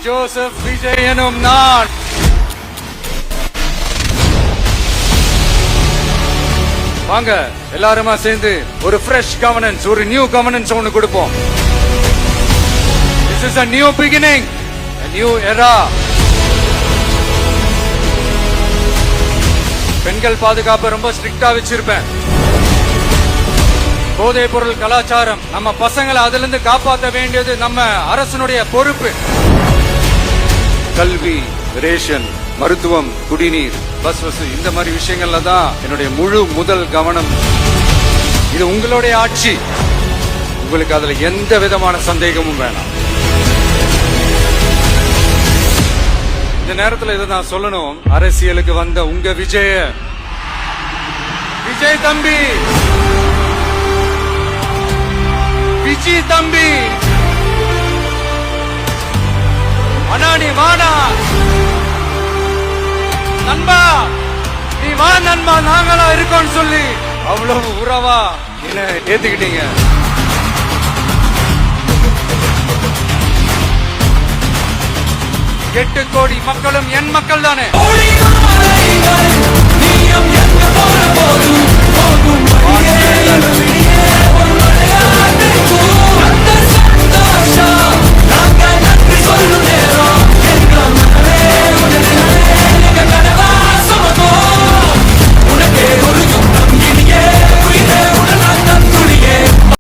Joseph Vijay எனும் நான் வாங்க எல்லாருமா சேர்ந்து ஒரு ஃப்ரெஷ் கவர்னன்ஸ், ஒரு நியூ கவர்னன்ஸ் ஒன்னு கொடுப்போம். This is a new beginning, a new era. பெண்கள் பாதுகாப்பு ரொம்ப ஸ்ட்ரிக்டா வச்சிருப்பேன். போதைப் பொருள் கலாச்சாரம், நம்ம பசங்களை அதுல இருந்து காப்பாற்ற வேண்டியது நம்ம அரசனுடைய பொறுப்பு. கல்வி, ரேஷன், மருத்துவம், குடிநீர், பஸ் வசதி, இந்த மாதிரி விஷயங்கள்ல தான் என்னுடைய முழு முதல் கவனம். இது உங்களுடைய ஆட்சி, உங்களுக்கு அதுல எந்த விதமான சந்தேகமும் வேணாம். இந்த நேரத்தில் இதை நான் சொல்லணும். அரசியலுக்கு வந்த உங்க விஜய் தம்பி, விஜய் தம்பி, அண்ணா நீ வாடா நண்பா, நீ வா நண்பா, நாங்களா இருக்கோம்னு சொல்லி அவ்வளவு உறவா என்ன ஏத்துக்கிட்டீங்க. 8 கோடி மக்களும் என் மக்கள் தானே.